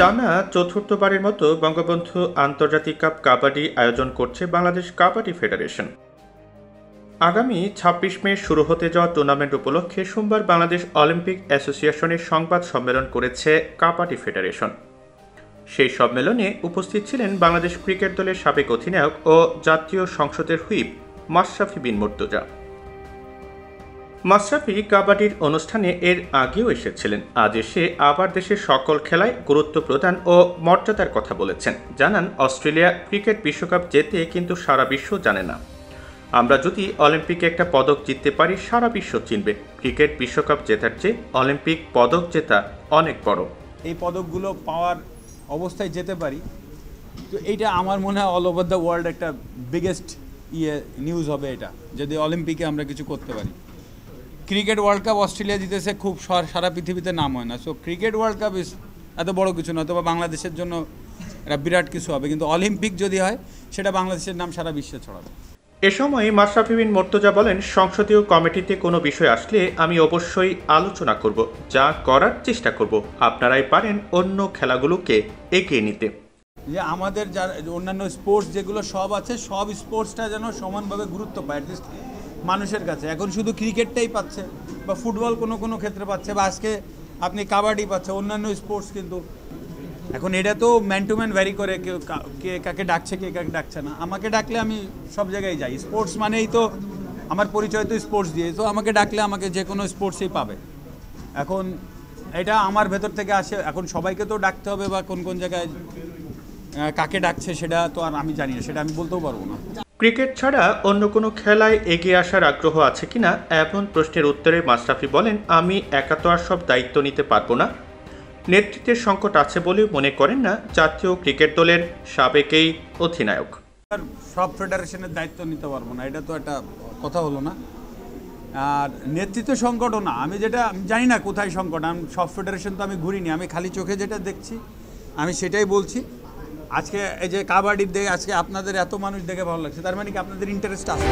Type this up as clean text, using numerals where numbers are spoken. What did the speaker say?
টানা চতুর্থবারের মতো বঙ্গবন্ধু আন্তর্জাতিক কাপ কাবাডি আয়োজন করছে বাংলাদেশ কাবাডি ফেডারেশন। আগামী ২৬ মে শুরু হতে যাওয়া টুর্নামেন্ট উপলক্ষে সোমবার বাংলাদেশ অলিম্পিক অ্যাসোসিয়েশনের সংবাদ সম্মেলন করেছে কাবাডি ফেডারেশন। সেই সম্মেলনে উপস্থিত ছিলেন বাংলাদেশ ক্রিকেট দলের সাবেক অধিনায়ক ও জাতীয় সংসদের হুইপ মাশরাফি বিন মুর্তজা। মাশরাফি কাবাডির অনুষ্ঠানে এর আগেও এসেছিলেন। আজ এসে আবার দেশের সকল খেলায় গুরুত্ব প্রদান ও মর্যাদার কথা বলেছেন। জানান, অস্ট্রেলিয়া ক্রিকেট বিশ্বকাপ জেতে কিন্তু সারা বিশ্ব জানে না। আমরা যদি অলিম্পিকে একটা পদক জিততে পারি সারা বিশ্ব চিনবে। ক্রিকেট বিশ্বকাপ জেতার চেয়ে অলিম্পিক পদক জেতা অনেক বড়। এই পদকগুলো পাওয়ার অবস্থায় যেতে পারি, তো এইটা আমার মনে হয় অল ওভার দ্য ওয়ার্ল্ড একটা বিগেস্ট নিউজ হবে এটা, যদি অলিম্পিকে আমরা কিছু করতে পারি। ক্রিকেট ওয়ার্ল্ড কাপ অস্ট্রেলিয়া জিতেছে, খুব সারা পৃথিবীতে নাম হয় না। সো ক্রিকেট ওয়ার্ল্ড কাপ এত বড় কিছু নয়, তবে বাংলাদেশের জন্য এটা বিরাট কিছু হবে। কিন্তু অলিম্পিক যদি হয় সেটা বাংলাদেশের নাম সারা বিশ্বে ছড়াবে। এ সময় মাশরাফি বিন মুর্তজা বলেন, সংসদীয় কমিটিতে কোনো বিষয় আসলে আমি অবশ্যই আলোচনা করব, যা করার চেষ্টা করব। আপনারাই পারেন অন্য খেলাগুলোকে এগিয়ে নিতে। যে আমাদের যারা অন্যান্য স্পোর্টস যেগুলো সব আছে, সব স্পোর্টসটা যেন সমানভাবে গুরুত্ব পায় অ্যাটলিস্ট মানুষের কাছে। এখন শুধু ক্রিকেটটাই পাচ্ছে, বা ফুটবল কোনো ক্ষেত্রে পাচ্ছে, বা আজকে আপনি কাবাডি পাচ্ছে, অন্যান্য স্পোর্টস কিন্তু এখন এটা তো ম্যান টু ম্যান ভ্যারি করে, কে কাকে ডাকছে, কে কাকে ডাকছে না। আমাকে ডাকলে আমি সব জায়গায় যাই। স্পোর্টস মানেই তো আমার পরিচয় তো স্পোর্টস দিয়ে, তো আমাকে ডাকলে আমাকে যে কোনো স্পোর্টসেই পাবে। এখন এটা আমার ভেতর থেকে আসে। এখন সবাইকে তো ডাকতে হবে, বা কোন জায়গায় কাকে ডাকছে সেটা তো আর আমি জানি না, সেটা আমি বলতেও পারবো না। ক্রিকেট ছাড়া অন্য কোনো খেলায় এগিয়ে আসার আগ্রহ আছে কিনা এমন প্রশ্নের উত্তরে মাশরাফি বলেন, আমি একা তো আর সব দায়িত্ব নিতে পারবো না। নেতৃত্বের সংকট আছে বলেও মনে করেন না জাতীয় ক্রিকেট দলের সাবেক এই অধিনায়ক। সব ফেডারেশনের দায়িত্ব নিতে পারবো না, এটা তো একটা কথা হলো না। আর নেতৃত্ব সংকটও না, আমি জানি না কোথায় সংকট। আমি সব ফেডারেশন তো আমি ঘুরিনি, আমি খালি চোখে যেটা দেখছি আমি সেটাই বলছি। আজকে এই যে কাবাডির দেখে আজকে আপনাদের এত মানুষ দেখে ভালো লাগছে, তার মানে কি আপনাদের ইন্টারেস্ট আছে।